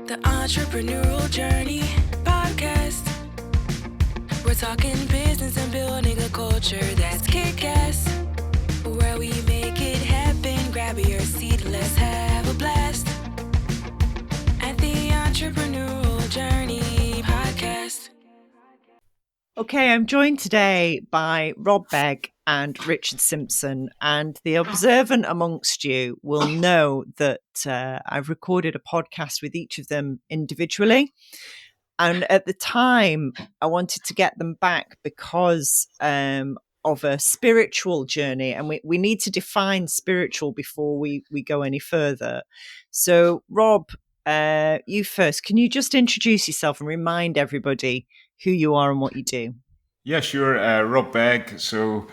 The Entrepreneurial Journey podcast. We're talking business and building a culture that's kick-ass. Where we make it happen, grab your seat, let's have a blast. At the Entrepreneurial Journey podcast. Okay, I'm joined today by Rob Begg and Richard Simpson, and the observant amongst you will know that I've recorded a podcast with each of them individually. And at the time, I wanted to get them back because of a spiritual journey, and we need to define spiritual before we go any further. So, Rob, you first. Can you just introduce yourself and remind everybody who you are and what you do? Yeah, sure. Rob Begg. So,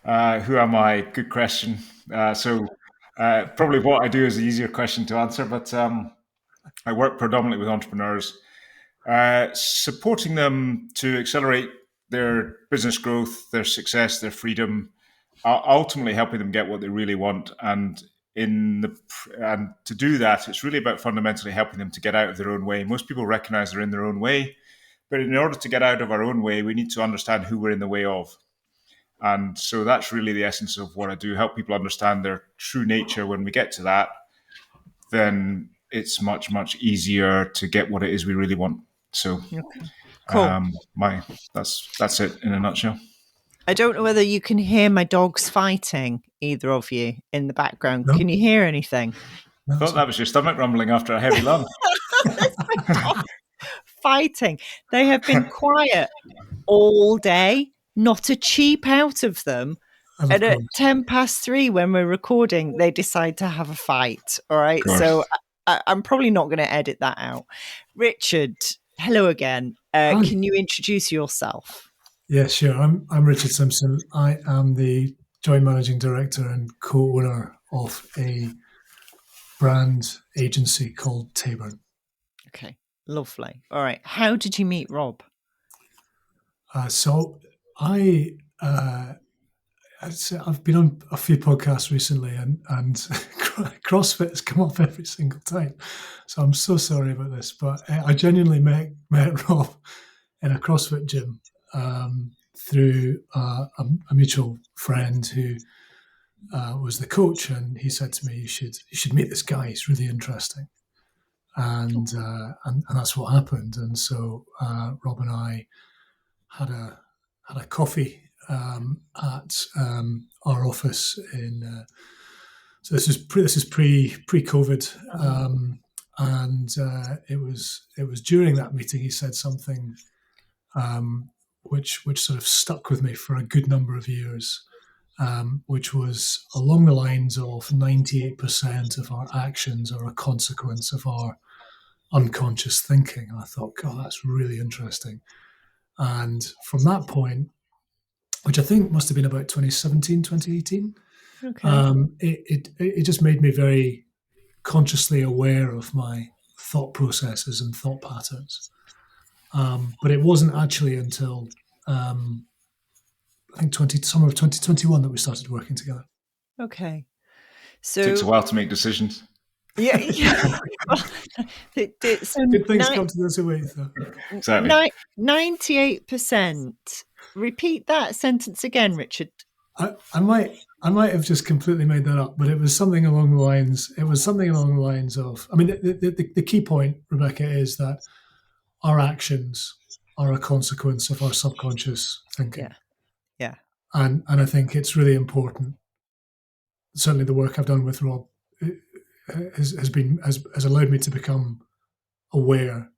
who am I? Good question. Probably what I do is the easier question to answer, but I work predominantly with entrepreneurs, supporting them to accelerate their business growth, their success, their freedom, ultimately helping them get what they really want. And to do that, it's really about fundamentally helping them to get out of their own way. Most people recognize they're in their own way. But in order to get out of our own way, we need to understand who we're in the way of. And so that's really the essence of what I do, help people understand their true nature. When we get to that, then it's much, much easier to get what it is we really want. So okay. Cool. That's it in a nutshell. I don't know whether you can hear my dogs fighting, either of you, in the background. No. Can you hear anything? I thought that was your stomach rumbling after a heavy lunch. Fighting. They have been quiet all day, not a cheep out of them. And at 3:10 when we're recording, they decide to have a fight. All right. So I'm probably not going to edit that out. Richard, hello again. Can you introduce yourself? Yeah, sure. I'm Richard Simpson. I am the joint managing director and co-owner of a brand agency called Taburn. Okay. Lovely. All right. How did you meet Rob? So I've been on a few podcasts recently, and CrossFit has come up every single time. So I'm so sorry about this, but I genuinely met Rob in a CrossFit gym through a mutual friend who was the coach, and he said to me, "You should meet this guy. He's really interesting." And that's what happened. And so Rob and I had a coffee at our office in. So this is pre-COVID, and it was during that meeting he said something which sort of stuck with me for a good number of years, which was along the lines of 98% of our actions are a consequence of our unconscious thinking. And I thought, God, that's really interesting. And from that point, which I think must have been about 2017, 2018, it just made me very consciously aware of my thought processes and thought patterns. But it wasn't actually until I think summer of 2021 that we started working together. Okay. So it takes a while to make decisions. Yeah. So good things come to those who wait. Exactly. 98%. Repeat that sentence again, Richard. I might have just completely made that up, but it was something along the lines. It was something along the lines of. I mean, the key point, Rebecca, is that our actions are a consequence of our subconscious thinking. Yeah. And I think it's really important. Certainly, the work I've done with Rob has allowed me to become aware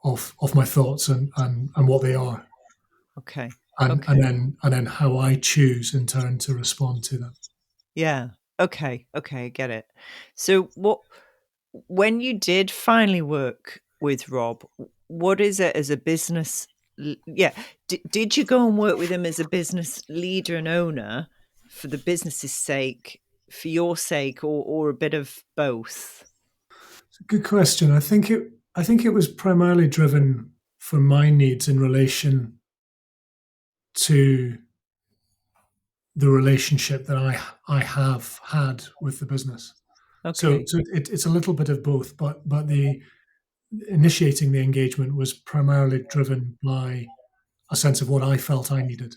of my thoughts and what they are. Okay. And then how I choose in turn to respond to them. Yeah. Okay. I get it. So when you did finally work with Rob, what is it as a business? Yeah. Did you go and work with him as a business leader and owner for the business's sake, for your sake, or a bit of both? It's a good question. I think it was primarily driven for my needs in relation to the relationship that I have had with the business. So, Okay. so it's a little bit of both, but the initiating the engagement was primarily driven by a sense of what I felt I needed.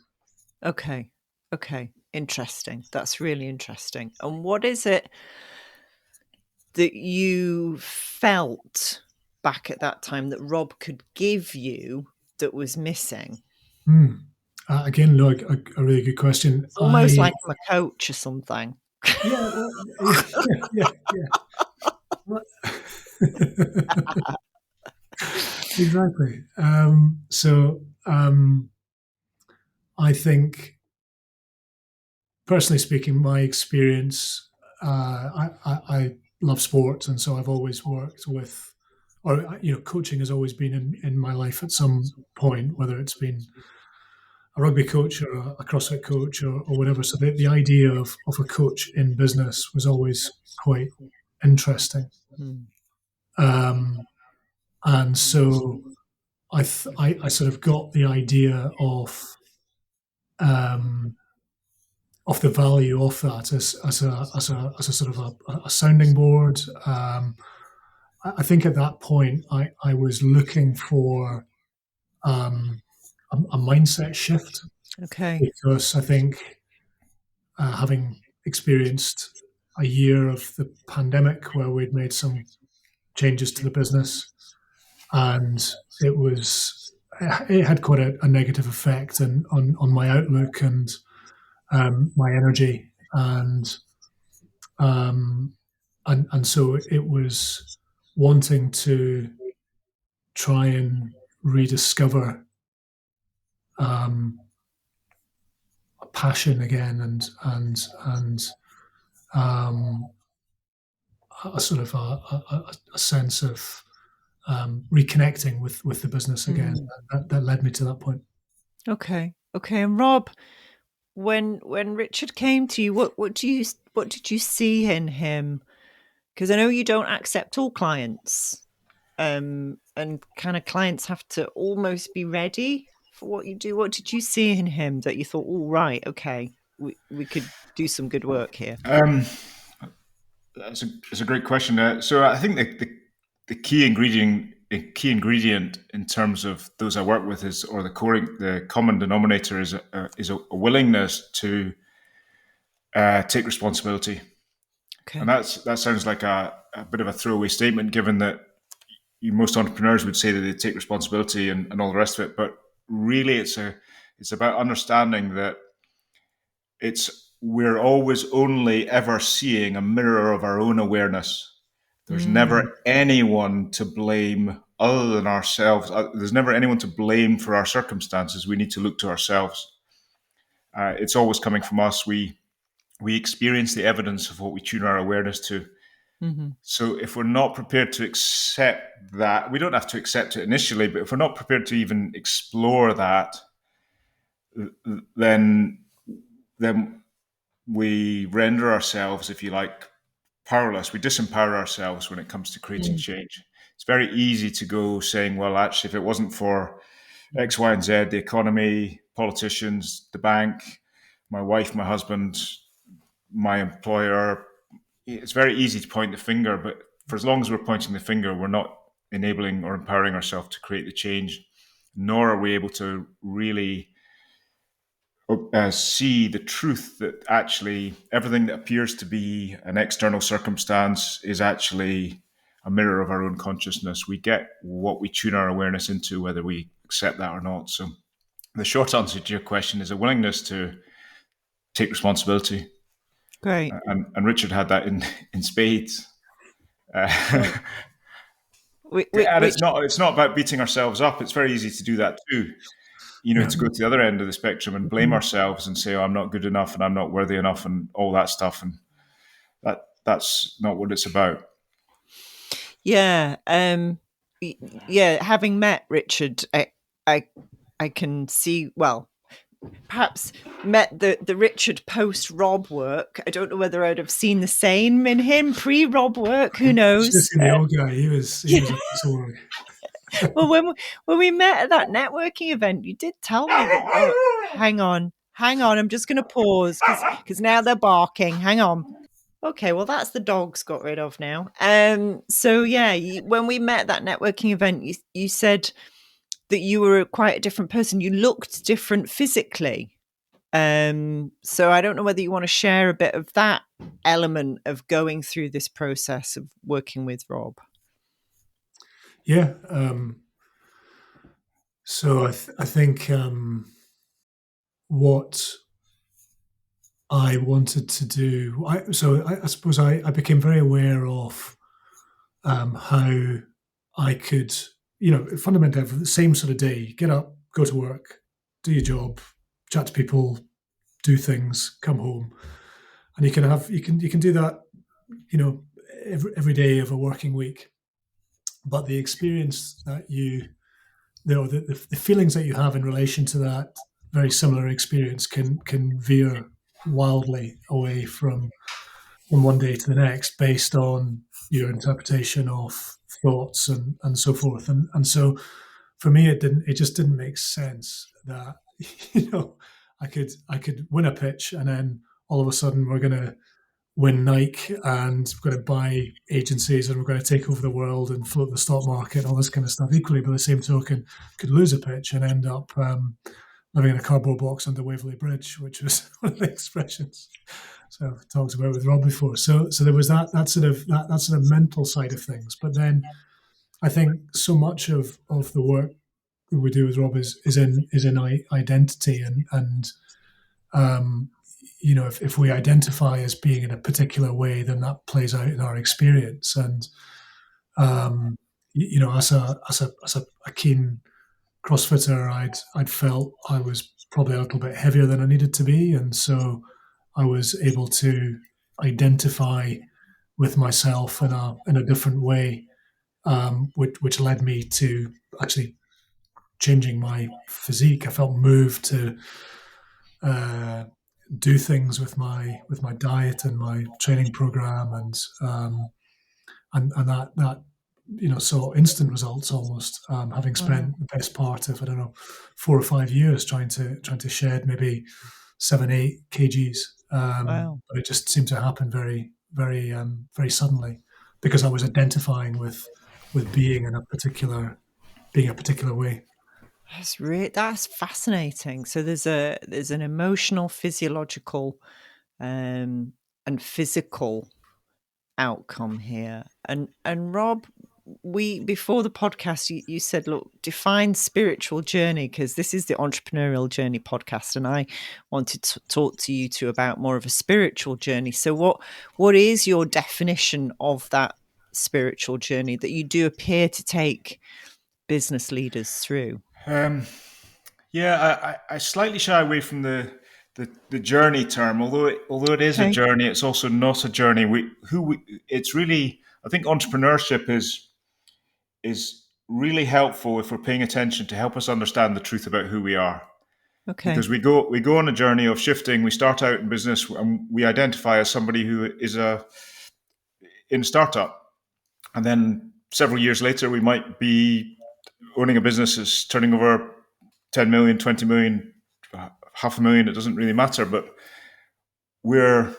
Okay. Okay. Interesting. That's really interesting. And what is it that you felt back at that time that Rob could give you that was missing? Again, no, a really good question. It's almost like I'm a coach or something. Yeah, well, yeah. Well, exactly. I think, personally speaking, my experience, I love sports, and so I've always worked with, or coaching has always been in my life at some point, whether it's been a rugby coach or a CrossFit coach or whatever. So the idea of a coach in business was always quite interesting. Mm. And so I sort of got the idea um, of the value of that as a sort of a sounding board. I think at that point I was looking for a mindset shift, Okay. because I think, having experienced a year of the pandemic where we'd made some changes to the business, and it had quite a negative effect on my outlook and my energy, um, and so it was wanting to try and rediscover a passion again, and um, a sort of a sense of reconnecting with the business again. That led me to that point. Okay. Okay. And Rob, when Richard came to you, what did you see in him? Because I know you don't accept all clients, and kind of clients have to almost be ready for what you do. What did you see in him that you thought, "Oh, right, okay, we could do some good work here"? That's a great question. So I think the key ingredient in terms of those I work with is, or the common denominator is a willingness to take responsibility. Okay. And that sounds like a bit of a throwaway statement, given that most entrepreneurs would say that they take responsibility and all the rest of it. But really, it's about understanding that we're always only ever seeing a mirror of our own awareness. There's never anyone to blame other than ourselves. There's never anyone to blame for our circumstances. We need to look to ourselves. It's always coming from us. We experience the evidence of what we tune our awareness to. Mm-hmm. So if we're not prepared to accept that, we don't have to accept it initially, but if we're not prepared to even explore that, then we render ourselves, if you like, powerless. We disempower ourselves when it comes to creating change. It's very easy to go saying, well, actually, if it wasn't for X, Y, and Z, the economy, politicians, the bank, my wife, my husband, my employer, it's very easy to point the finger. But for as long as we're pointing the finger, we're not enabling or empowering ourselves to create the change, nor are we able to really see the truth that actually everything that appears to be an external circumstance is actually a mirror of our own consciousness. We get what we tune our awareness into, whether we accept that or not. So the short answer to your question is a willingness to take responsibility. Great. And Richard had that in spades. And it's not about beating ourselves up. It's very easy to do that too. To go to the other end of the spectrum and blame ourselves and say, "Oh, I'm not good enough and I'm not worthy enough," and all that stuff. And that's not what it's about. Yeah. Yeah. Having met Richard, I can see, well, perhaps met the Richard post Rob work. I don't know whether I'd have seen the same in him pre Rob work. Who knows? Just the old guy, he was a piece of work. Well, when we met at that networking event, you did tell me that. Oh, hang on. I'm just going to pause because now they're barking. Hang on. Okay, well, that's the dogs got rid of now. So yeah, when we met at that networking event, you said that you were quite a different person. You looked different physically. So I don't know whether you want to share a bit of that element of going through this process of working with Rob. Yeah. So I think what I wanted to do, I suppose I became very aware of how I could, fundamentally have the same sort of day: get up, go to work, do your job, chat to people, do things, come home, and you can do that, you know, every day of a working week. But the experience that the feelings that you have in relation to that very similar experience can veer wildly away from one day to the next based on your interpretation of thoughts and so forth. And so for me it just didn't make sense that I could win a pitch and then all of a sudden we're gonna win Nike and we're going to buy agencies and we're going to take over the world and float the stock market and all this kind of stuff. Equally, by the same token, could lose a pitch and end up living in a cardboard box under Waverley Bridge, which was one of the expressions. So I've talked about it with Rob before. So there was that sort of mental side of things. But then I think so much of the work that we do with Rob is in identity and um, if we identify as being in a particular way, then that plays out in our experience. And as a keen CrossFitter, I'd felt I was probably a little bit heavier than I needed to be, and so I was able to identify with myself in a different way, which led me to actually changing my physique. I felt moved to uh, do things with my diet and my training program, and that saw instant results almost. Having Wow. spent the best part of, I don't know, 4 or 5 years trying to shed maybe 7, 8 kgs, Wow. but it just seemed to happen very very suddenly because I was identifying with being a particular way. That's fascinating. So there's an emotional, physiological, and physical outcome here. And Rob, we before the podcast, you said, look, define spiritual journey, because this is the Entrepreneurial Journey podcast, and I wanted to talk to you two about more of a spiritual journey. So what is your definition of that spiritual journey that you do appear to take business leaders through? Um, yeah, I slightly shy away from the journey term, although it is a Okay. journey, it's also not a journey. It's really, I think entrepreneurship is really helpful if we're paying attention to help us understand the truth about who we are. Okay. Because we go on a journey of shifting. We start out in business and we identify as somebody who is in startup, and then several years later we might be owning a business that's turning over 10 million, 20 million, half a million. It doesn't really matter, but we're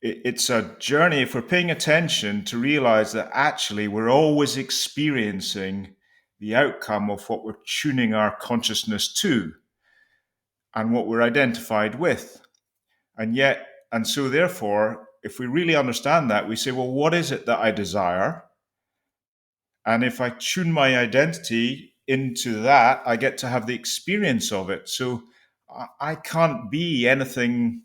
it's a journey if we're paying attention to realize that actually we're always experiencing the outcome of what we're tuning our consciousness to and what we're identified with. And so therefore, if we really understand that, we say, well, what is it that I desire? And if I tune my identity into that, I get to have the experience of it. So I can't be anything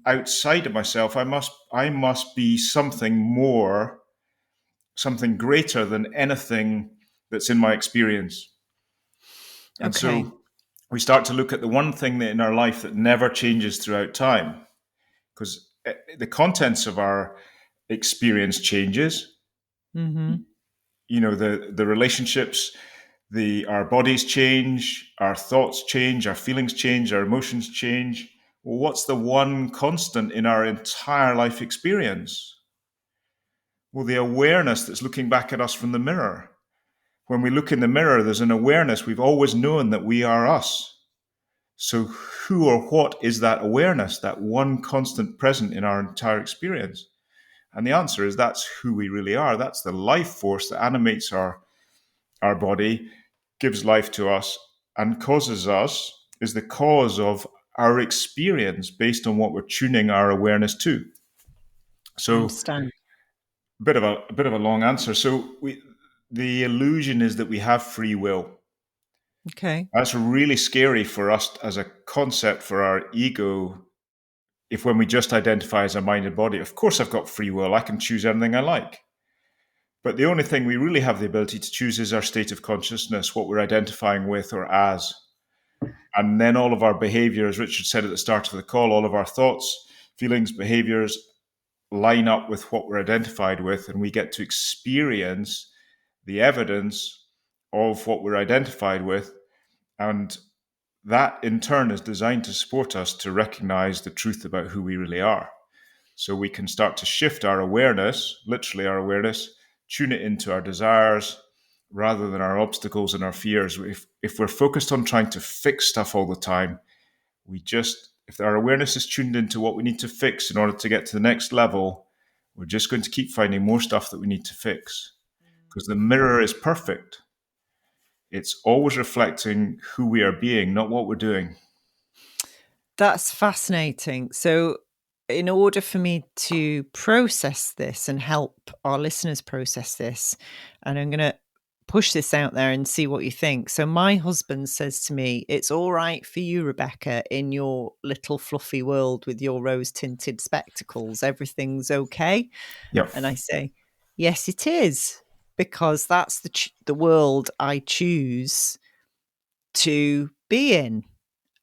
outside of myself. I must be something more, something greater than anything that's in my experience. And Okay. so we start to look at the one thing that in our life that never changes throughout time, because the contents of our experience changes. Mm-hmm. The relationships, the our bodies change, our thoughts change, our feelings change, our emotions change. Well, what's the one constant in our entire life experience? Well, the awareness that's looking back at us from the mirror. When we look in the mirror, there's an awareness. We've always known that we are us. So who or what is that awareness, that one constant present in our entire experience? And the answer is that's who we really are. That's the life force that animates our body, gives life to us, and causes us, is the cause of our experience based on what we're tuning our awareness to. I So understand. a bit of a long answer. So the illusion is that we have free will. Okay. That's really scary for us as a concept for our ego. If when we just identify as a mind and body, of course I've got free will, I can choose anything I like. But the only thing we really have the ability to choose is our state of consciousness, what we're identifying with or as. And then all of our behavior, as Richard said at the start of the call, all of our thoughts, feelings, behaviors line up with what we're identified with, and we get to experience the evidence of what we're identified with. And that in turn is designed to support us to recognize the truth about who we really are. So we can start to shift our awareness, literally our awareness, tune it into our desires rather than our obstacles and our fears. If we're focused on trying to fix stuff all the time, if our awareness is tuned into what we need to fix in order to get to the next level, we're just going to keep finding more stuff that we need to fix. Because the mirror is perfect. It's always reflecting who we are being, not what we're doing. That's fascinating. So, in order for me to process this and help our listeners process this, and I'm going to push this out there and see what you think. So, my husband says to me, "It's all right for you, Rebecca, in your little fluffy world with your rose tinted spectacles. Everything's okay." Yep. And I say, "Yes, it is, because that's the world I choose to be in."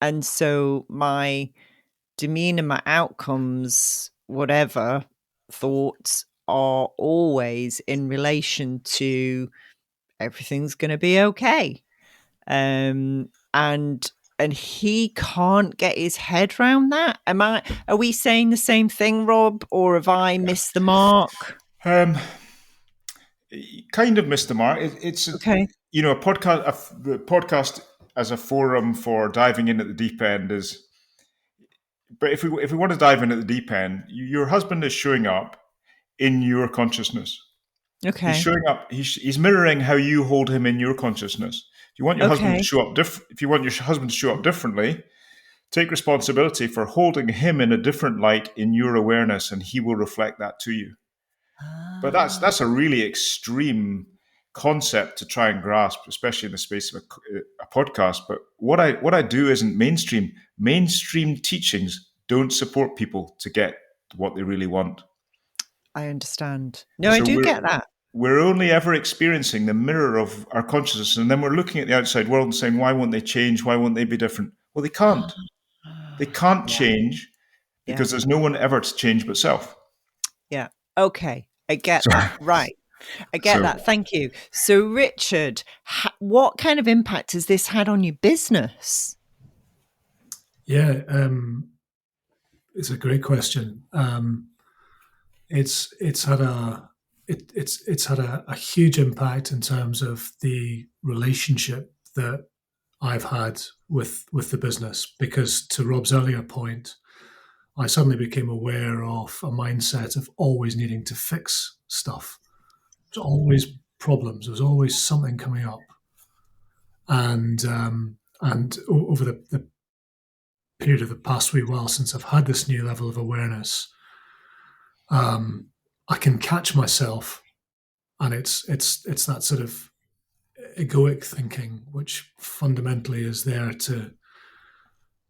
And so my demeanor, my outcomes, whatever thoughts are always in relation to everything's going to be okay. And he can't get his head around that. Are we saying the same thing, Rob, or have I missed the mark? Kind of missed the mark. Okay. A podcast. The podcast as a forum for diving in at the deep end is. But if we want to dive in at the deep end, your husband is showing up in your consciousness. Okay. He's showing up. He's mirroring how you hold him in your consciousness. If you want your husband to show up if you want your husband to show up differently, take responsibility for holding him in a different light in your awareness, and he will reflect that to you. But that's a really extreme concept to try and grasp, especially in the space of a podcast. But what I do isn't mainstream. Mainstream teachings don't support people to get what they really want. I understand. No, I do get that. We're only ever experiencing the mirror of our consciousness, and then we're looking at the outside world and saying, why won't they change? Why won't they be different? Well, they can't. They can't change because there's no one ever to change but self. Yeah. Okay. I get that. Right. I get that. Thank you. So, Richard, what kind of impact has this had on your business? Yeah, it's a great question. It's had a huge impact in terms of the relationship that I've had with the business, because to Rob's earlier point, I suddenly became aware of a mindset of always needing to fix stuff. There's always problems. There's always something coming up, and over the period of the past wee while since I've had this new level of awareness, I can catch myself, and it's that sort of egoic thinking, which fundamentally is there to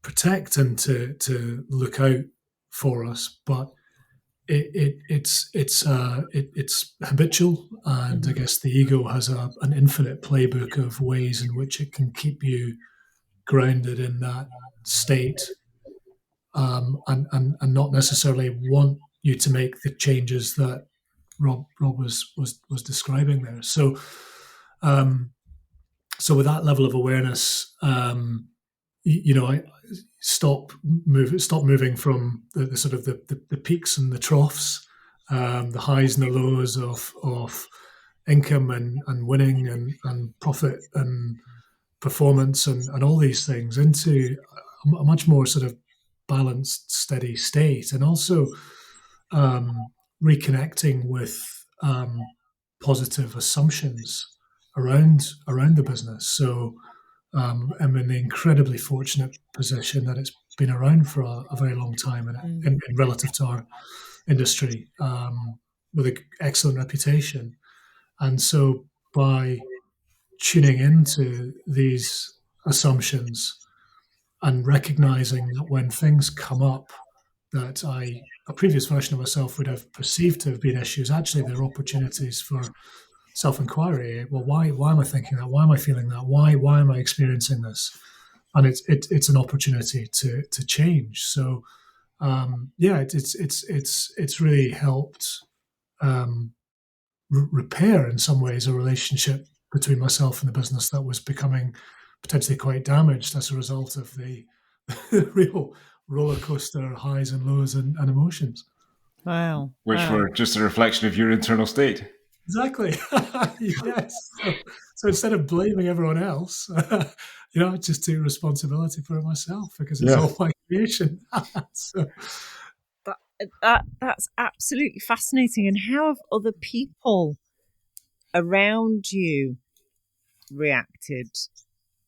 protect and to look out for us, but it's habitual, and I guess the ego has an infinite playbook of ways in which it can keep you grounded in that state, and not necessarily want you to make the changes that Rob was describing there. So with that level of awareness, I stop moving from the sort of the peaks and the troughs, the highs and the lows of income and winning and profit and performance and all these things, into a much more sort of balanced, steady state, and also reconnecting with positive assumptions around the business. So I'm in the incredibly fortunate position that it's been around for a very long time in relative to our industry, with an excellent reputation. And so by tuning into these assumptions and recognizing that when things come up that a previous version of myself would have perceived to have been issues, actually they're opportunities for self-inquiry. Well, why am I thinking that? Why am I feeling that? Why am I experiencing this? And it's an opportunity to change. So it's really helped repair in some ways a relationship between myself and the business that was becoming potentially quite damaged as a result of the real roller coaster highs and lows and emotions. Wow. Which were just a reflection of your internal state. Exactly. Yes. So instead of blaming everyone else, I just take responsibility for it myself because it's all my creation. So, that's absolutely fascinating. And how have other people around you reacted?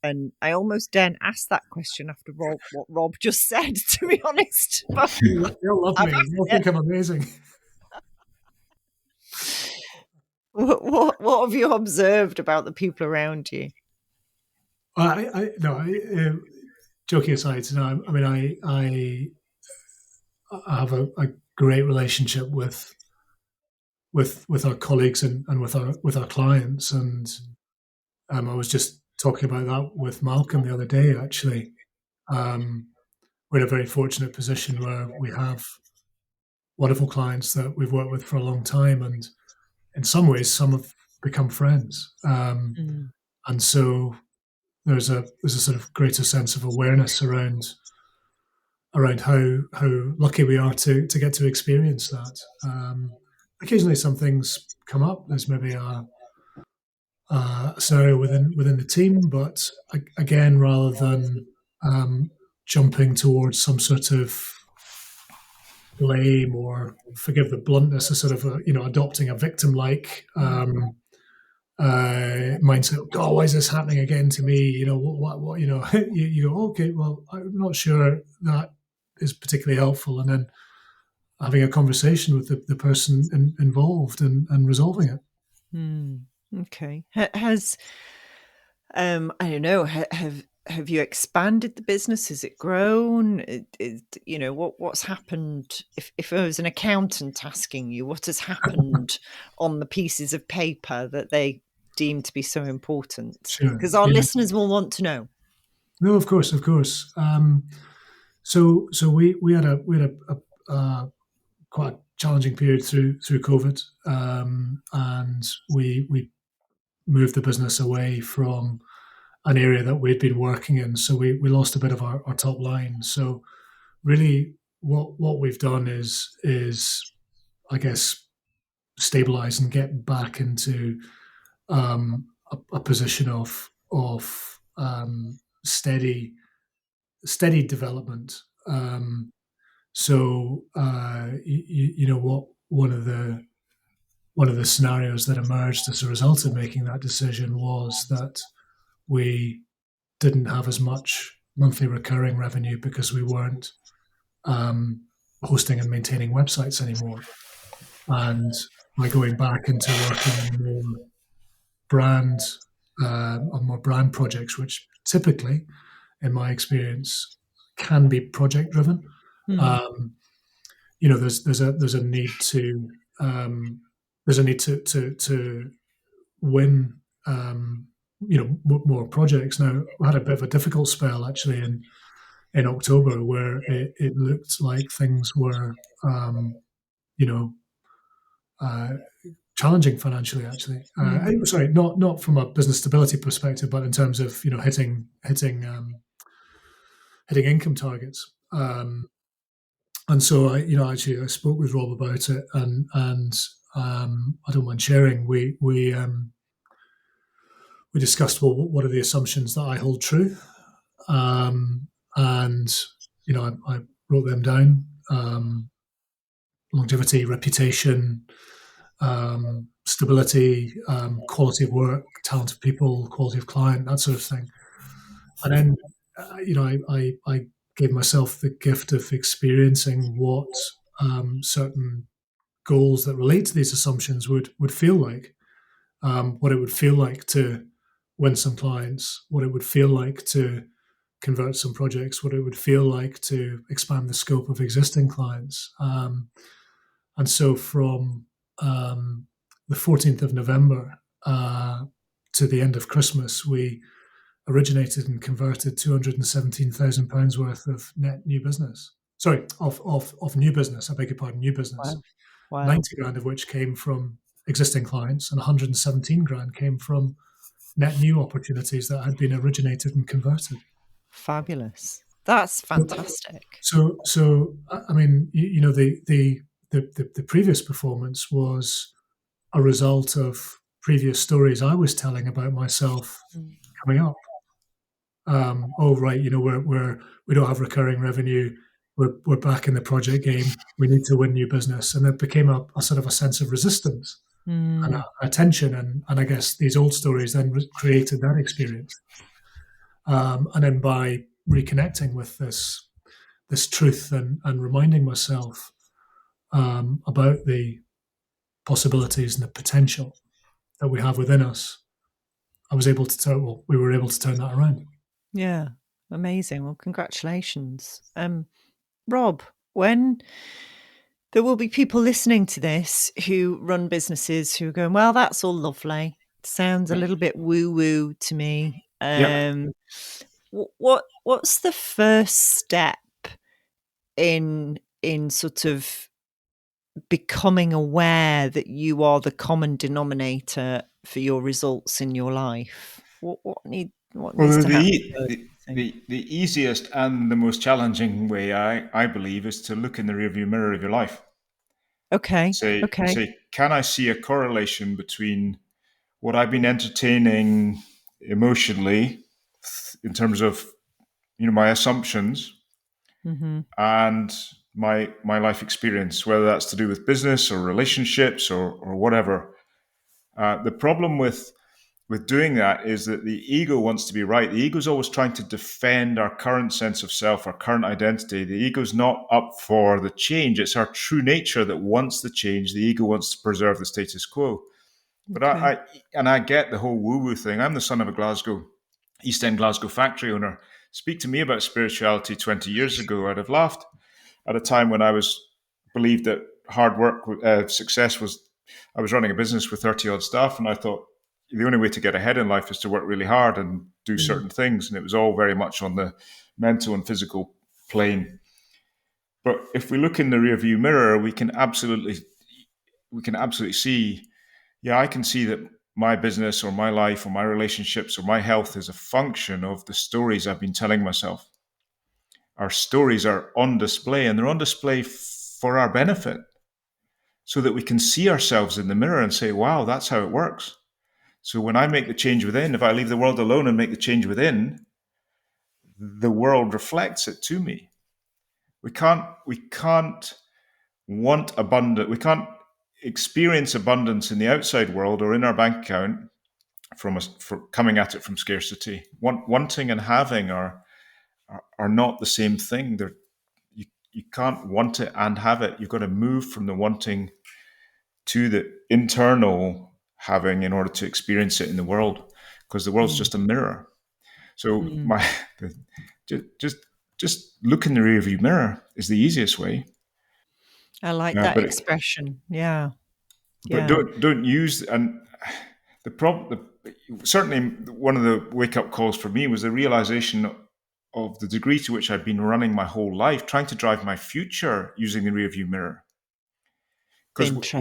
And I almost daren't ask that question after what Rob just said, to be honest. But they'll love me. They'll think I'm amazing. What have you observed about the people around you? Joking aside, I mean, I have a great relationship with our colleagues and with our clients, and I was just talking about that with Malcolm the other day. Actually, we're in a very fortunate position where we have wonderful clients that we've worked with for a long time, and in some ways, some have become friends. And so there's a sort of greater sense of awareness around how lucky we are to get to experience that. Occasionally, some things come up. There's maybe a scenario within the team, but again, rather than jumping towards some sort of blame or, forgive the bluntness, a sort of adopting a victim-like mindset. Oh, why is this happening again to me? What you go, okay, well, I'm not sure that is particularly helpful, and then having a conversation with the person involved and resolving it. Okay. Has I don't know, have you expanded the business? Has it grown? What's happened? If I was an accountant asking you, what has happened on the pieces of paper that they deem to be so important? Because our listeners will want to know. No, of course. So we had a quite a challenging period through COVID, and we moved the business away from an area that we'd been working in. So we lost a bit of our top line. So really what we've done is I guess stabilize and get back into a position of steady development. So what one of the scenarios that emerged as a result of making that decision was that we didn't have as much monthly recurring revenue because we weren't hosting and maintaining websites anymore. And by going back into working on more brand projects, which typically, in my experience, can be project driven. There's a need to win more projects. Now, I had a bit of a difficult spell actually in October where it looked like things were challenging financially actually. Sorry, not from a business stability perspective, but in terms of hitting income targets. And so I spoke with Rob about it, and I don't mind sharing. We discussed, well, what are the assumptions that I hold true, and I wrote them down. Longevity, reputation, stability, quality of work, talented people, quality of client, that sort of thing. And then, I gave myself the gift of experiencing what certain goals that relate to these assumptions would feel like. What it would feel like to win some clients, what it would feel like to convert some projects, what it would feel like to expand the scope of existing clients. And so from the 14th of November to the end of Christmas, we originated and converted £217,000 worth of net new business. Sorry, of new business. I beg your pardon, new business. Wow. 90 grand of which came from existing clients, and 117 grand came from net new opportunities that had been originated and converted. Fabulous. That's fantastic. So I mean, the previous performance was a result of previous stories I was telling about myself coming up. Oh, right, we don't have recurring revenue. We're back in the project game. We need to win new business, and it became a sort of a sense of resistance and a tension, and I guess these old stories then created that experience. And then by reconnecting with this truth and reminding myself about the possibilities and the potential that we have within us, we were able to turn that around. Yeah, amazing. Well, congratulations. Rob, when there will be people listening to this who run businesses who are going, well, that's all lovely. Sounds a little bit woo-woo to me. What's the first step in sort of becoming aware that you are the common denominator for your results in your life? What needs to happen? The easiest and the most challenging way, I believe, is to look in the rearview mirror of your life. Okay. Say, can I see a correlation between what I've been entertaining emotionally in terms of my assumptions and my life experience, whether that's to do with business or relationships or whatever. The problem with doing that is that the ego wants to be right. The ego is always trying to defend our current sense of self, our current identity. The ego is not up for the change. It's our true nature that wants the change. The ego wants to preserve the status quo. But I get the whole woo-woo thing. I'm the son of a East End Glasgow factory owner. Speak to me about spirituality 20 years ago, I'd have laughed. At a time when I believed that hard work, success was, I was running a business with 30 odd staff, and I thought the only way to get ahead in life is to work really hard and do certain things. And it was all very much on the mental and physical plane. But if we look in the rearview mirror, we can absolutely see, I can see that my business or my life or my relationships or my health is a function of the stories I've been telling myself. Our stories are on display, and they're on display for our benefit so that we can see ourselves in the mirror and say, wow, that's how it works. So when I make the change within, if I leave the world alone and make the change within, the world reflects it to me. We can't want abundance. We can't experience abundance in the outside world or in our bank account from coming at it from scarcity. Wanting and having are not the same thing. You can't want it and have it. You've got to move from the wanting to the internal having in order to experience it in the world, because the world's just a mirror. So just look in the rearview mirror is the easiest way. I like that expression. Yeah. But don't use, and the problem, certainly one of the wake up calls for me was the realization of the degree to which I'd been running my whole life, trying to drive my future using the rearview mirror. Because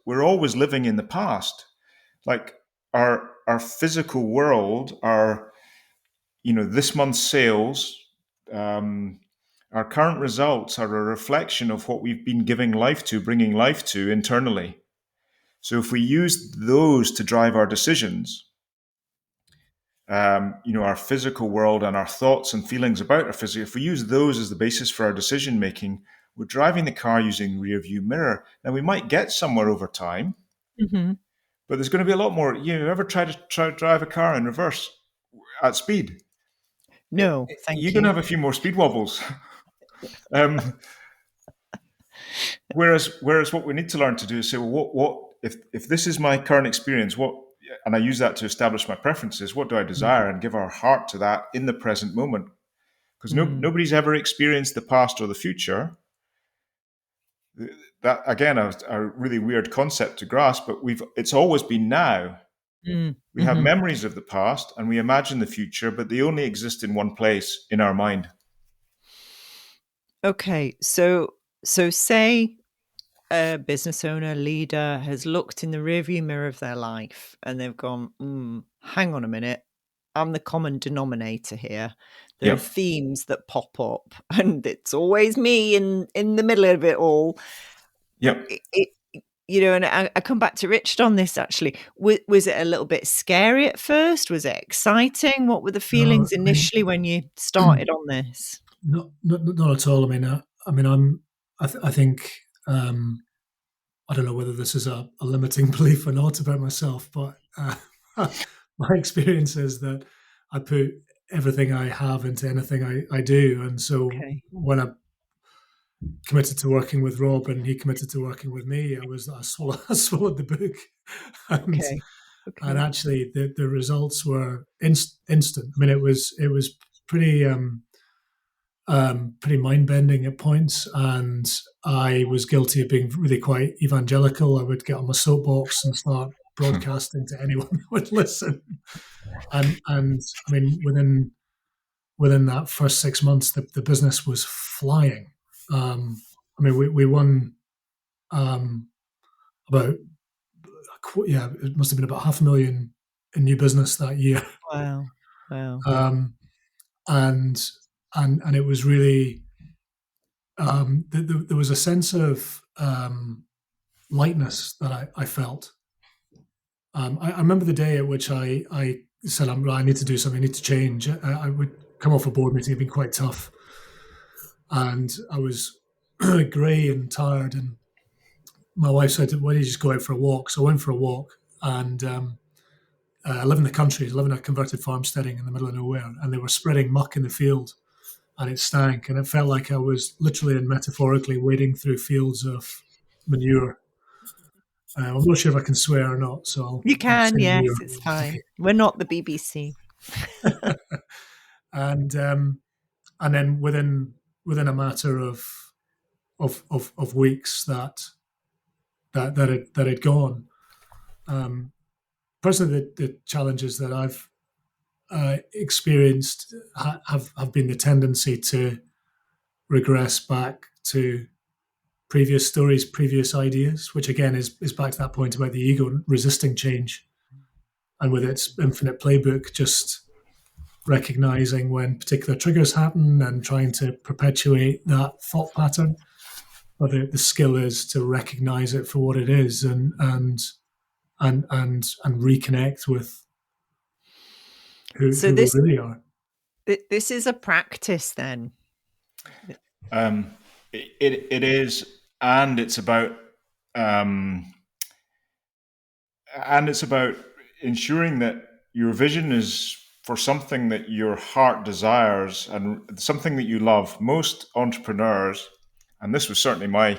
we're always living in the past. Like our physical world, our this month's sales, our current results are a reflection of what we've been bringing life to internally. So if we use those to drive our decisions, our physical world and our thoughts and feelings about our physical, if we use those as the basis for our decision making, we're driving the car using rear view mirror. Now, we might get somewhere over time, Mm-hmm. but there's going to be a lot more. You ever try to drive a car in reverse at speed? No, thank You're you. going to have a few more speed wobbles. Whereas what we need to learn to do is say, well, what if this is my current experience, and I use that to establish my preferences, what do I desire, and give our heart to that in the present moment. Because nobody's ever experienced the past or the future. That, again, a really weird concept to grasp, but it's always been now. We have memories of the past and we imagine the future, but they only exist in one place, in our mind. Okay, so say a business owner, leader has looked in the rearview mirror of their life and they've gone, hang on a minute, I'm the common denominator here. There are Yep. themes that pop up and it's always me in the middle of it all. Yep. And I come back to Richard on this actually. Was it a little bit scary at first? Was it exciting? What were the feelings initially when you started on this? Not at all. I think I don't know whether this is a limiting belief or not about myself, but my experience is that I put everything I have into anything I do, and so when I committed to working with Rob and he committed to working with me, I swallowed the book, and actually the results were instant. I mean, it was pretty pretty mind bending at points, and I was guilty of being really quite evangelical. I would get on my soapbox and start broadcasting to anyone who would listen, and I mean within that first 6 months, the business was flying. I mean, we won about it must have been about 500,000 in new business that year. Wow. And it was really there was a sense of lightness that I felt. I remember the day at which I said, I need to do something, I need to change. I would come off a board meeting, it'd been quite tough. And I was grey and tired. And my wife said, why don't you just go out for a walk? So I went for a walk. And I live in the country, I live in a converted farmsteading in the middle of nowhere. And they were spreading muck in the field. And it stank. And it felt like I was literally and metaphorically wading through fields of manure. I'm not sure if I can swear or not. So you can, yes, manure. it's fine. Okay. We're not the BBC. And then within a matter of weeks that had gone. Personally, the challenges that I've experienced have been the tendency to regress back to previous stories, previous ideas, which again is back to that point about the ego resisting change, and with its infinite playbook, just recognizing when particular triggers happen and trying to perpetuate that thought pattern. But the skill is to recognize it for what it is and reconnect with who we really are. This is a practice, then. It is, and it's about ensuring that your vision is for something that your heart desires and something that you love. Most entrepreneurs, and this was certainly my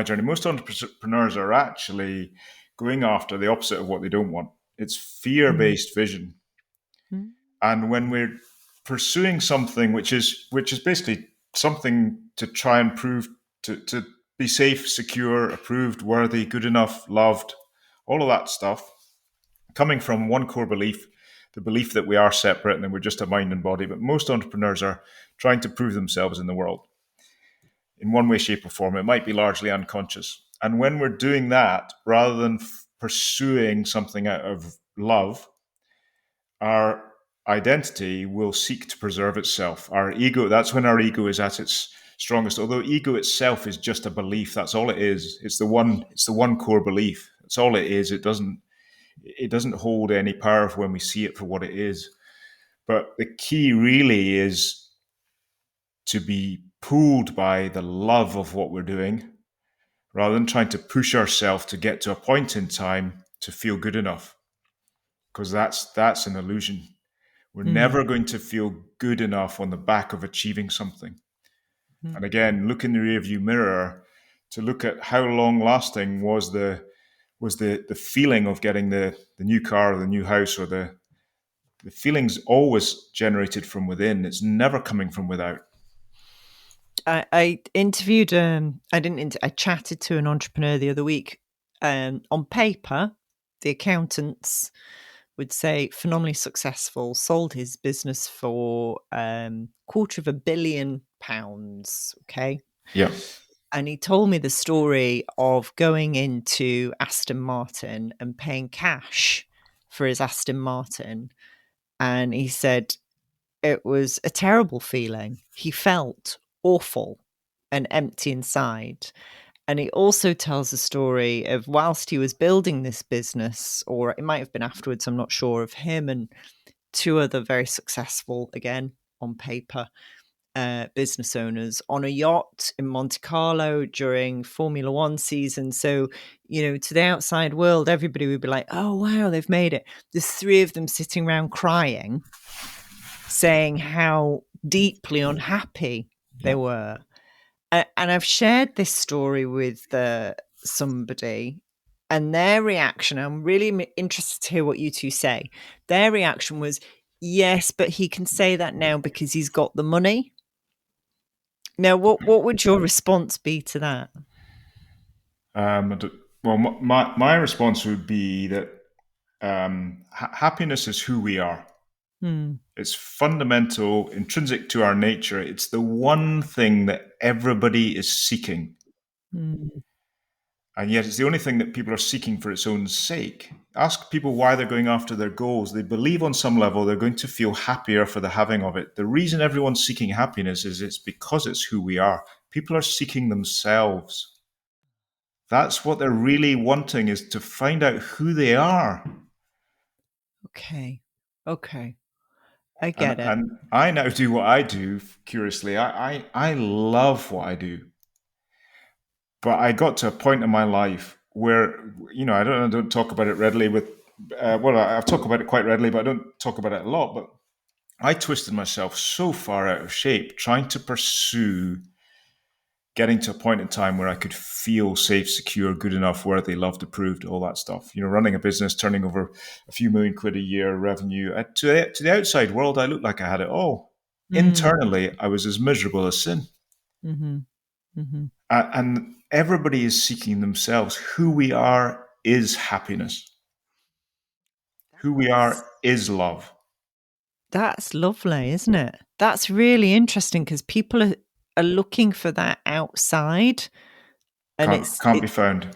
journey, most entrepreneurs are actually going after the opposite of what they don't want. It's fear-based vision. Mm-hmm. And when we're pursuing something which is basically something to try and prove to be safe, secure, approved, worthy, good enough, loved, all of that stuff, coming from one core belief, the belief that we are separate and that we're just a mind and body. But most entrepreneurs are trying to prove themselves in the world in one way, shape, or form. It might be largely unconscious. And when we're doing that, rather than pursuing something out of love, our identity will seek to preserve itself. Our ego, that's when our ego is at its strongest. Although ego itself is just a belief, that's all it is. It's the one core belief. That's all it is. It doesn't hold any power when we see it for what it is. But the key really is to be pulled by the love of what we're doing rather than trying to push ourselves to get to a point in time to feel good enough, because that's an illusion. We're never going to feel good enough on the back of achieving something. And again, look in the rearview mirror to look at how long lasting was the feeling of getting the new car or the new house, or the feeling's always generated from within. It's never coming from without. I interviewed, I chatted to an entrepreneur the other week. On paper, the accountants would say phenomenally successful, sold his business for £250 million. Okay. Yeah. And he told me the story of going into Aston Martin and paying cash for his Aston Martin. And he said it was a terrible feeling. He felt awful and empty inside. And he also tells a story of whilst he was building this business, or it might have been afterwards, I'm not sure, of him and two other very successful, again, on paper, business owners on a yacht in Monte Carlo during Formula One season. So, to the outside world, everybody would be like, oh, wow, they've made it. There's three of them sitting around crying, saying how deeply unhappy they were. And I've shared this story with somebody, and their reaction, I'm really interested to hear what you two say. Their reaction was, yes, but he can say that now because he's got the money. Now, what would your response be to that? Well, my response would be that happiness is who we are. It's fundamental, intrinsic to our nature. It's the one thing that everybody is seeking. And yet it's the only thing that people are seeking for its own sake. Ask people why they're going after their goals. They believe on some level they're going to feel happier for the having of it. The reason everyone's seeking happiness is it's because it's who we are. People are seeking themselves. That's what they're really wanting, is to find out who they are. Okay. I get it. And I now do what I do, curiously. I love what I do. But I got to a point in my life where, I don't talk about it readily with, I've talked about it quite readily, but I don't talk about it a lot. But I twisted myself so far out of shape trying to pursue getting to a point in time where I could feel safe, secure, good enough, worthy, loved, approved, all that stuff. Running a business, turning over a few million quid a year revenue. To the outside world, I looked like I had it all. Internally, I was as miserable as sin. And everybody is seeking themselves. Who we are is happiness. Who we are is love. That's lovely, isn't it? That's really interesting, because people are looking for that outside, and Can't be found.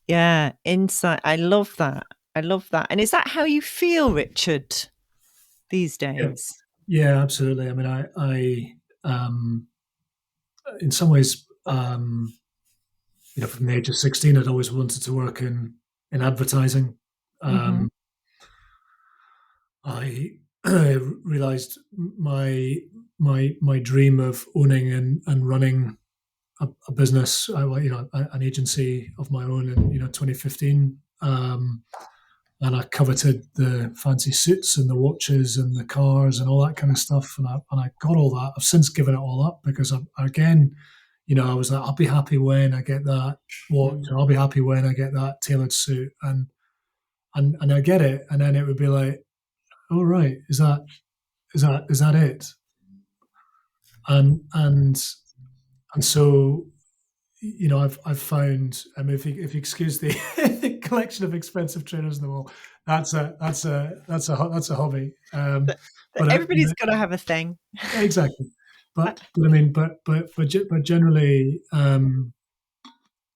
Yeah, inside. I love that. And is that how you feel, Richard, these days? Yeah, absolutely. I mean, I in some ways, from the age of 16, I'd always wanted to work in advertising. I realized my dream of owning and running a business, an agency of my own in 2015, and I coveted the fancy suits and the watches and the cars and all that kind of stuff, and I got all that. I've since given it all up because I was like, I'll be happy when I get that watch, or I'll be happy when I get that tailored suit, and I get it, and then it would be like, oh right, is that it? And so, I've found, I mean, if you excuse the, the collection of expensive trainers in the wall, that's a hobby. But everybody's got to have a thing. Exactly. But I mean, but generally,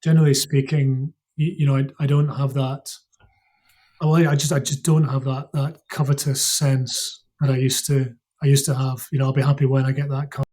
generally speaking, I don't have that. Well, I just don't have that covetous sense that I used to have. I'll be happy when I get that car.